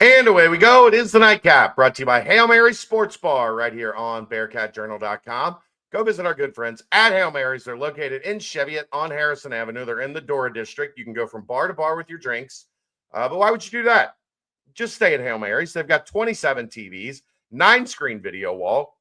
And away we go. It is the Nightcap, brought to you by Hail Mary Sports Bar right here on BearcatJournal.com. Go visit our good friends at Hail Mary's. They're located in Cheviot on Harrison Avenue. They're in the Dora District. You can go from bar to bar with your drinks. But why would you do that? Just stay at Hail Mary's. They've got 27 TVs, 9-screen video wall.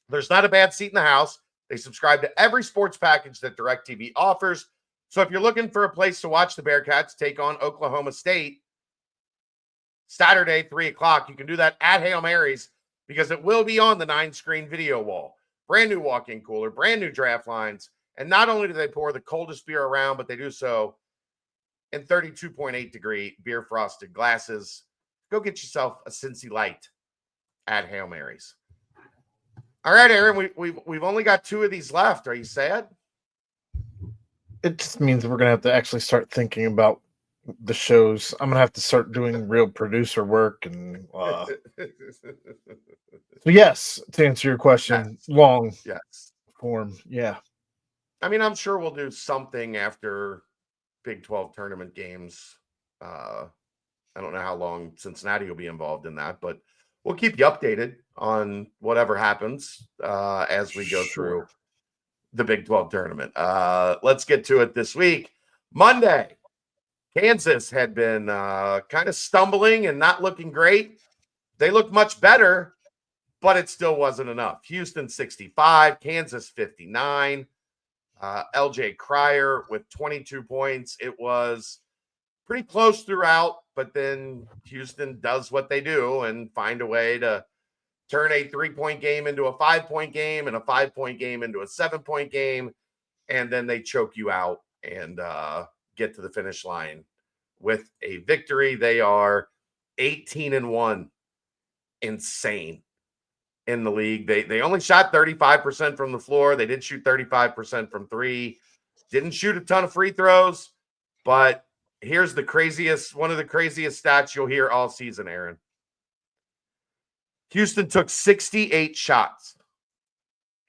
There's not a bad seat in the house. They subscribe to every sports package that DirecTV offers. So if you're looking for a place to watch the Bearcats take on Oklahoma State, Saturday, 3 o'clock. You can do that at Hail Mary's because it will be on the 9-screen video wall. Brand new walk-in cooler, brand new draft lines. And not only do they pour the coldest beer around, but they do so in 32.8 degree beer frosted glasses. Go get yourself a Cincy Light at Hail Mary's. All right, Aaron, we've only got 2 of these left. Are you sad? It just means we're going to have to actually start thinking about the shows. I'm gonna have to start doing real producer work and so yes, to answer your question, yes. Long yes form. Yeah, I mean, I'm sure we'll do something after Big 12 tournament games. I don't know how long Cincinnati will be involved in that, but we'll keep you updated on whatever happens as we go through the Big 12 tournament. Let's get to it this week. Monday, Kansas had been kind of stumbling and not looking great. They looked much better, but it still wasn't enough. Houston 65, Kansas 59. LJ Cryer with 22 points. It was pretty close throughout, but then Houston does what they do and find a way to turn a 3-point game into a 5-point game and a 5-point game into a 7-point game. And then they choke you out and get to the finish line with a victory. They are 18-1, insane in the league. They only shot 35% from the floor. They did shoot 35% from 3. Didn't shoot a ton of free throws, but here's one of the craziest stats you'll hear all season, Aaron. Houston took 68 shots.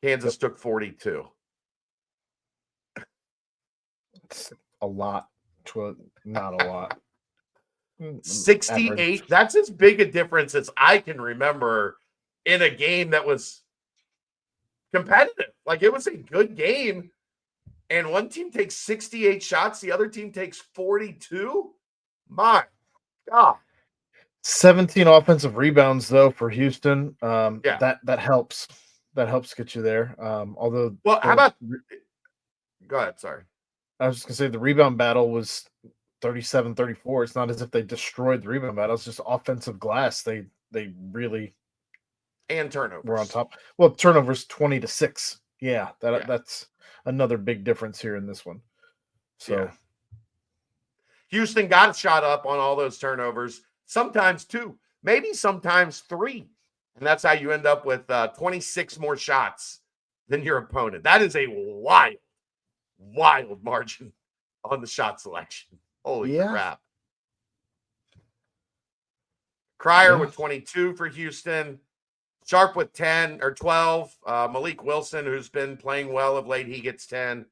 Kansas took 42. It's a lot to not a lot. 68. Average. That's as big a difference as I can remember in a game that was competitive. Like, it was a good game, and one team takes 68 shots, the other team takes 42. My God. 17 offensive rebounds though for Houston. Yeah. That helps. That helps get you there. Although, well, how about? Go ahead. Sorry. I was just gonna say the rebound battle was 37-34. It's not as if they destroyed the rebound battle. It's just offensive glass. They really and turnovers were on top. Well, turnovers 20-6. Yeah, that's another big difference here in this one. So Houston got shot up on all those turnovers. Sometimes 2, maybe sometimes 3. And that's how you end up with 26 more shots than your opponent. That is a wild margin on the shot selection. Holy crap. Cryer with 22 for Houston. Sharp with 10 or 12. Malik Wilson, who's been playing well of late, he gets 10.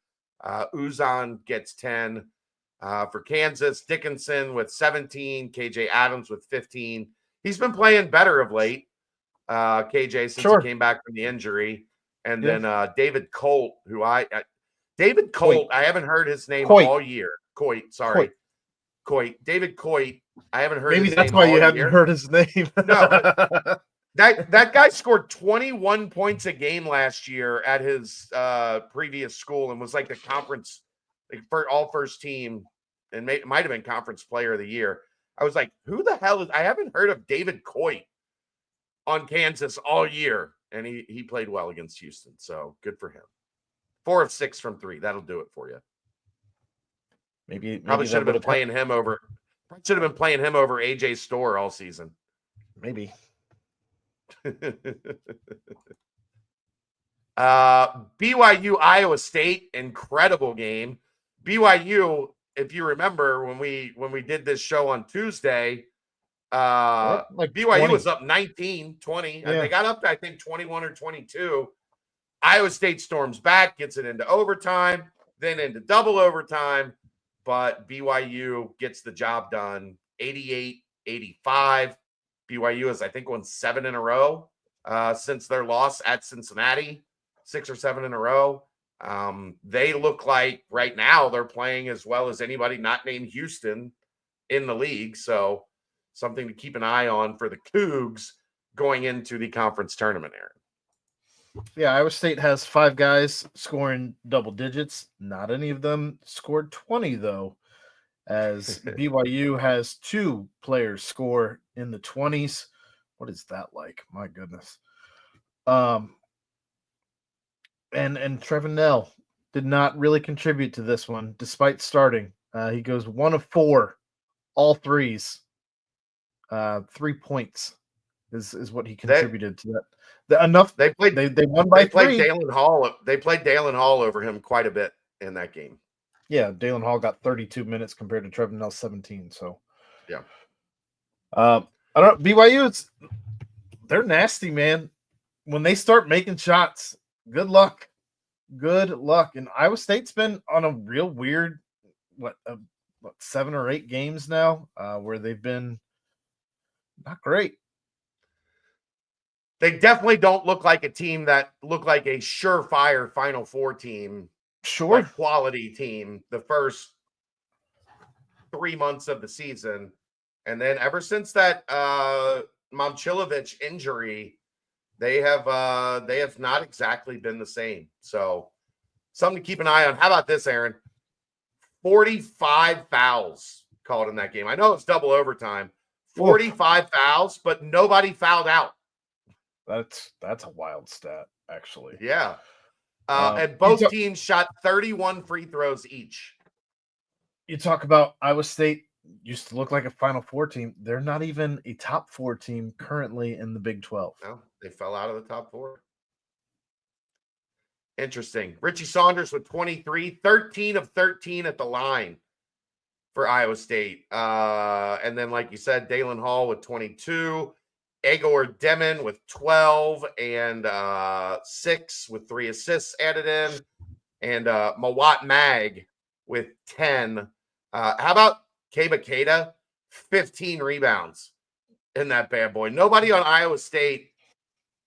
Uzan gets 10. For Kansas, Dickinson with 17, KJ Adams with 15. He's been playing better of late, KJ, since he came back from the injury. And then David Colt, I haven't heard his name all year. Coit. David Coit. I haven't heard his name all year. Maybe that's why you haven't heard his name. No. That guy scored 21 points a game last year at his previous school and was like the conference for all first team, and might have been conference player of the year. I was like, who the hell is? I haven't heard of David Coit on Kansas all year, and he played well against Houston, so good for him. 4 of 6 from 3. That'll do it for you. Maybe should have been playing him over. Should have been playing him over AJ Storr all season. Maybe. BYU Iowa State, incredible game. BYU, if you remember when we did this show on Tuesday, BYU 20. Was up 19-20. Yeah. They got up to, I think, 21 or 22. Iowa State storms back, gets it into overtime, then into double overtime, but BYU gets the job done 88-85. BYU has, I think, won 7 in a row since their loss at Cincinnati, 6 or 7 in a row. They look like right now they're playing as well as anybody not named Houston in the league. So something to keep an eye on for the Cougs going into the conference tournament, Aaron. Yeah, Iowa State has 5 guys scoring double digits. Not any of them scored 20, though, as BYU has 2 players score in the 20s. What is that like? My goodness. And Trevin Nell did not really contribute to this one, despite starting. He goes 1 of 4, all threes. 3 points is what he contributed to that. Enough. They played. They won by 3. Dalen Hall. They played Dalen Hall over him quite a bit in that game. Yeah, Dalen Hall got 32 minutes compared to Trevin Nell 17. So yeah. I don't know. BYU, they're nasty, man. When they start making shots, good luck. Good luck. And Iowa State's been on a real weird, 7 or 8 games now, where they've been not great. They definitely don't look like a team that look like a surefire Final Four team. Sure. Like quality team the first 3 months of the season. And then ever since that Momcilovic injury, they have not exactly been the same. So something to keep an eye on. How about this, Aaron? 45 fouls called in that game. I know it's double overtime. 45 fouls, but nobody fouled out. That's a wild stat, actually. Yeah. And both teams shot 31 free throws each. You talk about Iowa State used to look like a Final Four team. They're not even a top 4 team currently in the Big 12. No, they fell out of the top 4. Interesting. Richie Saunders with 23, 13 of 13 at the line for Iowa State. And then, like you said, Dalen Hall with 22. Egor Demon with 12 and 6 with 3 assists added in. And Mawat Mag with 10. How about Keba Keita? 15 rebounds in that bad boy. Nobody on Iowa State.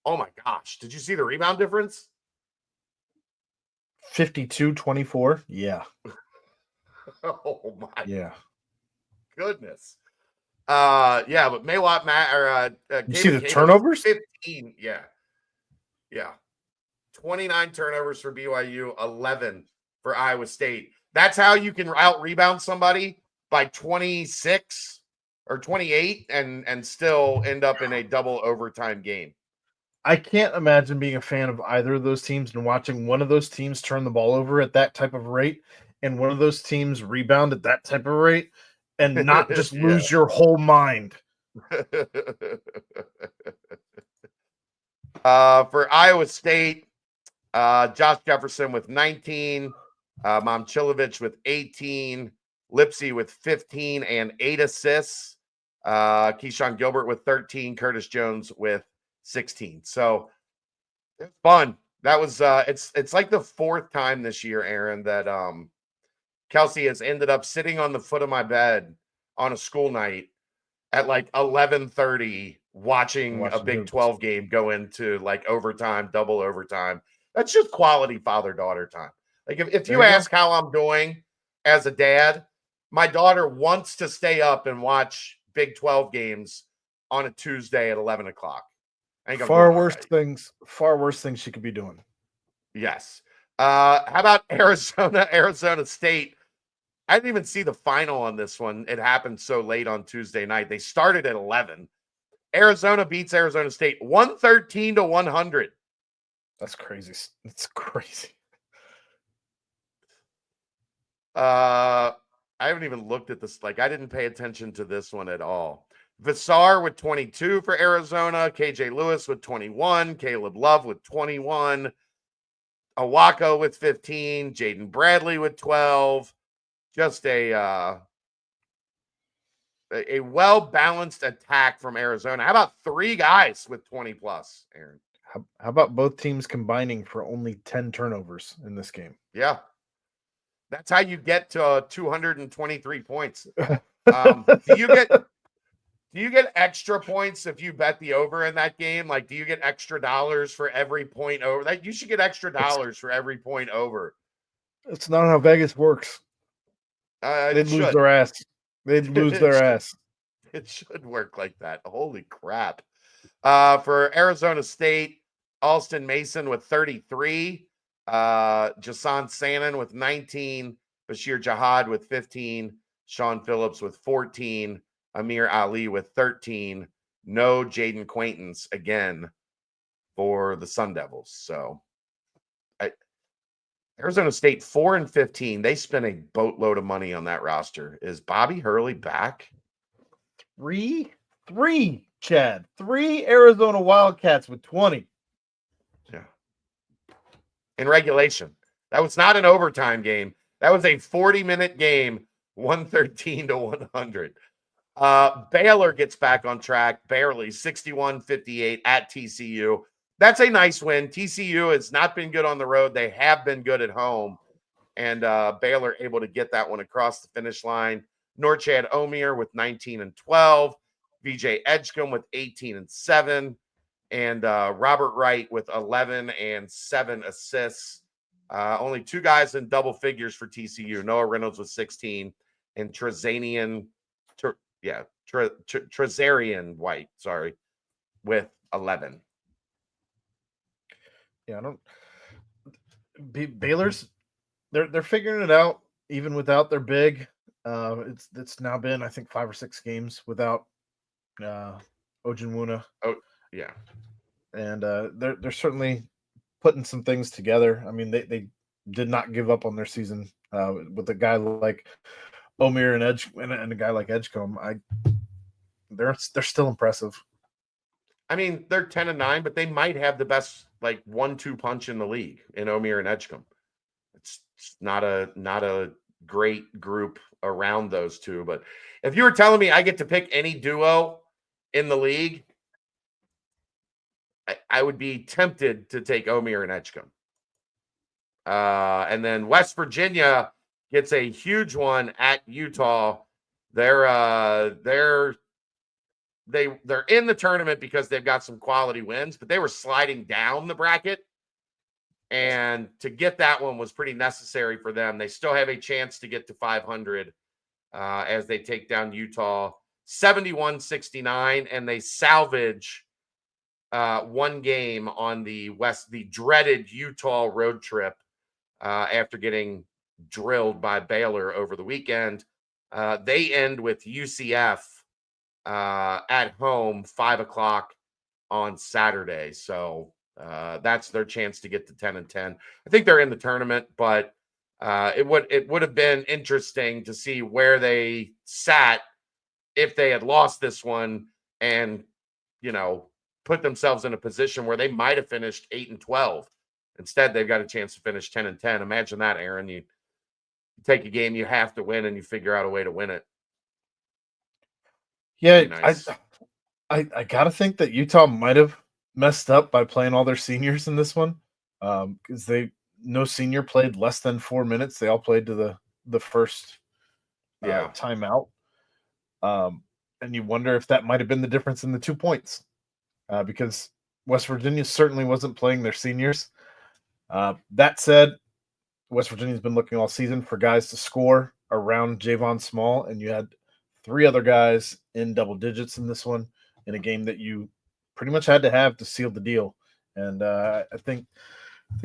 Oh, my gosh. Did you see the rebound difference? 52-24. Yeah. Oh, my goodness. But Maywat you see the turnovers? 15. Yeah. 29 turnovers for BYU, 11 for Iowa State. That's how you can out rebound somebody by 26 or 28 and still end up in a double overtime game. I can't imagine being a fan of either of those teams and watching one of those teams turn the ball over at that type of rate and one of those teams rebound at that type of rate and not just lose your whole mind. For Iowa State, Josh Jefferson with 19, Momcilovic with 18, Lipsy with 15 and 8 assists, Keyshawn Gilbert with 13, Curtis Jones with 16. So it's fun. That was it's like the 4th time this year, Aaron, that Kelsey has ended up sitting on the foot of my bed on a school night at like 11:30 watching a Big 12 game go into like overtime, double overtime. That's just quality father-daughter time. Like if you ask how I'm doing as a dad, my daughter wants to stay up and watch Big 12 games on a Tuesday at 11 o'clock. Far worse things she could be doing. Yes. How about Arizona State? I didn't even see the final on this one. It happened so late on Tuesday night. They started at 11. Arizona beats Arizona State 113-100. That's crazy. It's crazy. I haven't even looked at this. Like, I didn't pay attention to this one at all. Vassar with 22 for Arizona. KJ Lewis with 21. Caleb Love with 21. Awako with 15. Jaden Bradley with 12. Just a well-balanced attack from Arizona. How about 3 guys with 20 plus, Aaron? How about both teams combining for only 10 turnovers in this game? Yeah. That's how you get to 223 points. Do Do you get extra points if you bet the over in that game? Like, do you get extra dollars for every point over? Like, you should get extra dollars for every point over. It's not how Vegas works. It They'd lose should. their ass. They'd lose It their should. ass. It should work like that. Holy crap. For Arizona State, Alston Mason with 33, Jason Sannon with 19, Bashir Jihad with 15, Sean Phillips with 14, Amir Ali with 13. No Jaden Quaintance again for the Sun Devils. So Arizona State 4-15. They spent a boatload of money on that roster. Is Bobby Hurley back? Three, Chad. 3 Arizona Wildcats with 20. Yeah. In regulation. That was not an overtime game. That was a 40-minute game, 113 to 100. Baylor gets back on track, barely 61-58 at TCU. That's a nice win. TCU has not been good on the road. They have been good at home. And Baylor able to get that one across the finish line. Norchad Omier with 19 and 12. VJ Edgecombe with 18 and 7. And Robert Wright with 11 and 7 assists. Only 2 guys in double figures for TCU. Noah Reynolds with 16 and Trezarian White, with 11. Yeah, Baylor's they're figuring it out even without their big. It's now been, I think, 5 or 6 games without Ojinwuna. Oh, yeah. And they're certainly putting some things together. I mean, they did not give up on their season with a guy like Omier and a guy like Edgecombe. They're still impressive. I mean, they're 10-9, but they might have the best 1-2 punch in the league in Omier and Edgecombe. It's not a great group around those two. But if you were telling me I get to pick any duo in the league, I would be tempted to take Omier and Edgecombe. And then West Virginia gets a huge one at Utah. They're in the tournament because they've got some quality wins, but they were sliding down the bracket. And to get that one was pretty necessary for them. They still have a chance to get to 500 as they take down Utah 71-69, and they salvage one game on the dreaded Utah road trip after getting drilled by Baylor over the weekend. They end with UCF at home, 5:00 on Saturday. So that's their chance to get to 10-10. I think they're in the tournament, but it would have been interesting to see where they sat if they had lost this one and, put themselves in a position where they might have finished 8-12. Instead, they've got a chance to finish 10-10. Imagine that, Aaron. You take a game you have to win and you figure out a way to win it. Yeah, nice. I gotta think that Utah might have messed up by playing all their seniors in this one, because no senior played less than 4 minutes. They all played to the first timeout, and you wonder if that might have been the difference in the 2 points, because West Virginia certainly wasn't playing their seniors. That said, West Virginia's been looking all season for guys to score around Javon Small, and you had 3 other guys in double digits in this one in a game that you pretty much had to have to seal the deal. And I think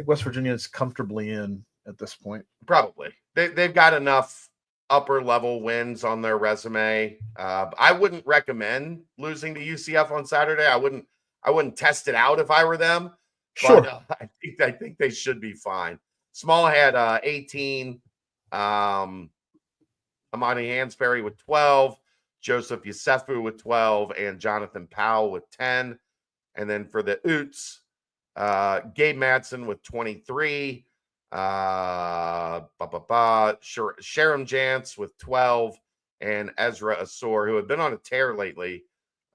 West Virginia is comfortably in at this point. Probably. They've got enough upper level wins on their resume. I wouldn't recommend losing to UCF on Saturday. I wouldn't test it out if I were them. Sure. But I think they should be fine. Small had 18. Amani Hansberry with 12. Joseph Youssefu with 12. And Jonathan Powell with 10. And then for the Utes, Gabe Madsen with 23. Sharam Jantz with 12. And Ezra Asor, who had been on a tear lately,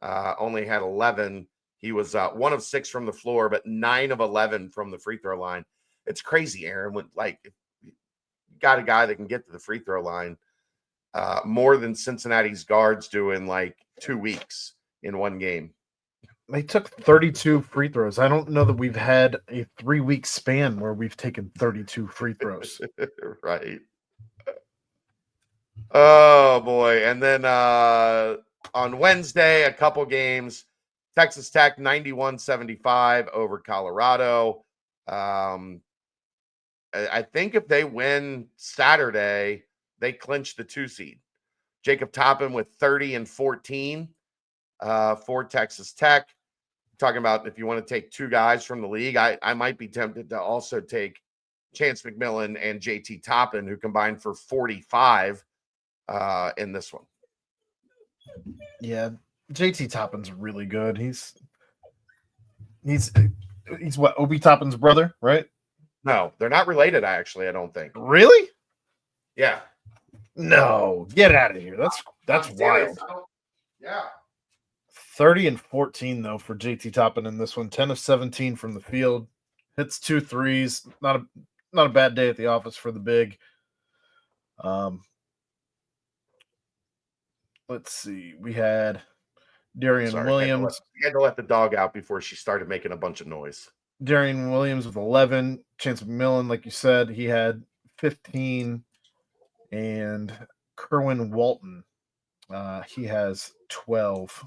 only had 11. He was 1 of 6 from the floor, but 9 of 11 from the free throw line. It's crazy, Aaron. When you got a guy that can get to the free throw line more than Cincinnati's guards do in 2 weeks in one game. They took 32 free throws. I don't know that we've had a 3-week span where we've taken 32 free throws. Right. Oh boy. And then on Wednesday, a couple games. Texas Tech 91-75 over Colorado. I think if they win Saturday, they clinch the 2 seed. Jacob Toppin with 30 and 14 for Texas Tech. Talking about if you want to take 2 guys from the league, I might be tempted to also take Chance McMillan and JT Toppin, who combined for 45 in this one. Yeah, JT Toppin's really good. He's what, Obi Toppin's brother, right? No, they're not related. I don't think. Really? Yeah. No, get out of here. That's wild. Yeah. 30 and 14 though for JT Toppin in this one. 10 of 17 from the field. Hits 2 threes. Not a bad day at the office for the big. Let's see. We had Darian Williams. You had to let the dog out before she started making a bunch of noise. Darian Williams with 11. Chance McMillan, like you said, he had 15. And Kerwin Walton, he has 12.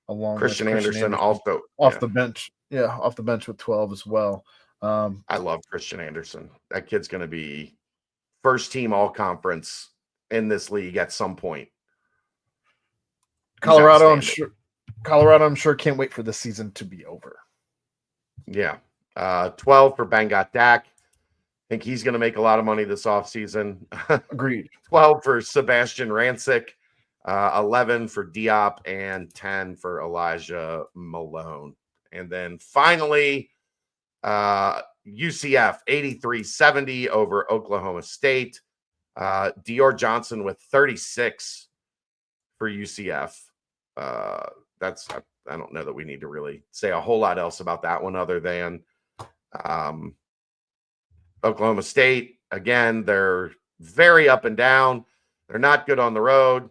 Along Christian with Anderson also off the bench. Yeah, off the bench with 12 as well. I love Christian Anderson. That kid's going to be first team all conference in this league at some point. Colorado, I'm sure can't wait for the season to be over. Yeah. 12 for Bangat Dak. I think he's going to make a lot of money this offseason. Agreed. 12 for Sebastian Rancic. 11 for Diop, and 10 for Elijah Malone. And then finally, UCF 83-70 over Oklahoma State. Dior Johnson with 36 for UCF. I don't know that we need to really say a whole lot else about that one other than Oklahoma State. Again, they're very up and down. They're not good on the road.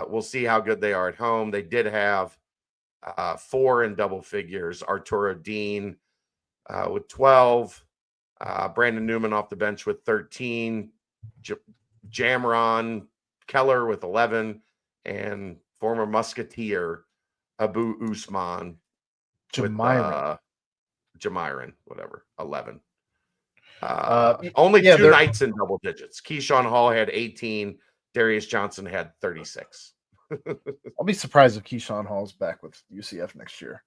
We'll see how good they are at home. They did have 4 in double figures. Arturo Dean with 12. Brandon Newman off the bench with 13. Jamron Keller with 11. And former Musketeer Abu Usman Jamiron, 11. Only 2 nights in double digits. Keyshawn Hall had 18. Darius Johnson had 36. I'll be surprised if Keyshawn Hall's back with UCF next year.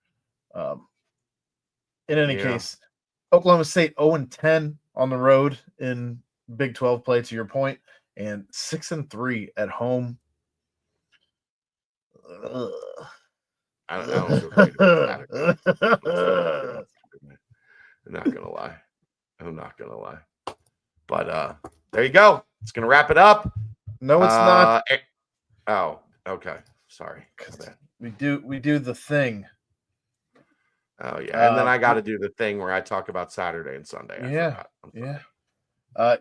In any case, Oklahoma State 0-10 on the road in Big 12 play, to your point, and 6-3 at home. I don't feel great about that. I'm not gonna lie. But there you go. It's gonna wrap it up. No, it's not. Oh, okay. Sorry. We do the thing. Oh yeah, and then I got to do the thing where I talk about Saturday and Sunday. Yeah.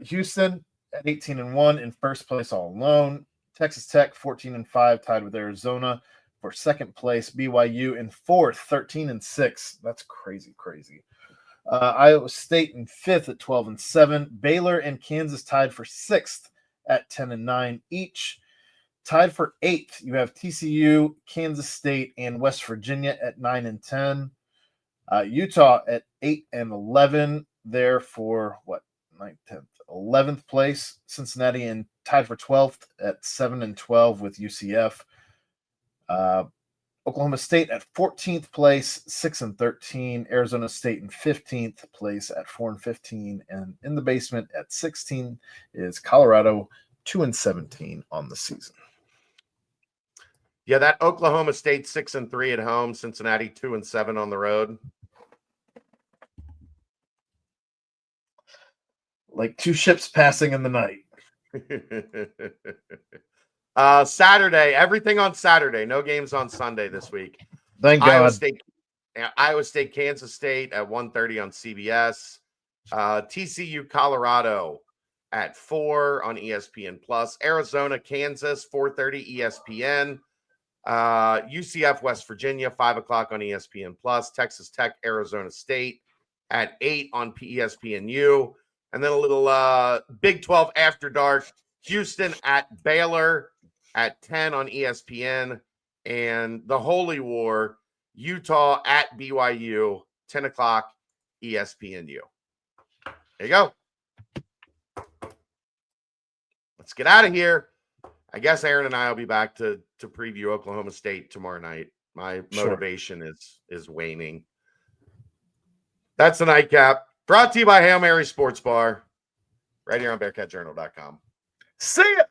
Houston at 18-1 in first place all alone. Texas Tech 14-5 tied with Arizona for second place. BYU in fourth, 13-6. That's crazy. Iowa State in fifth at 12-7. Baylor and Kansas tied for sixth at 10-9 each. Tied for eighth, you have TCU, Kansas State, and West Virginia at 9-10. Utah at 8-11. There for what? 9th, 10th, 11th place. Cincinnati and tied for 12th at 7-12 with UCF. Oklahoma State at 14th place, 6-13. Arizona State in 15th place at 4-15. And in the basement at 16 is Colorado, 2-17 on the season. Yeah, that Oklahoma State 6-3 at home, Cincinnati 2-7 on the road. Like 2 ships passing in the night. Saturday, everything on Saturday. No games on Sunday this week. Thank God. Iowa State, Kansas State at 1:30 on CBS. TCU, Colorado at 4 on ESPN Plus. Arizona, Kansas, 4:30 ESPN. UCF West Virginia, 5 o'clock on ESPN Plus. Texas Tech, Arizona State at 8 on ESPNU. And then a little Big 12 after dark. Houston at Baylor at 10 on ESPN. And the Holy War, Utah at BYU, 10 o'clock ESPNU. There you go. Let's get out of here. I guess Aaron and I will be back to preview Oklahoma State tomorrow night. My motivation is waning. That's the nightcap. Brought to you by Hail Mary Sports Bar, right here on BearcatJournal.com. See ya.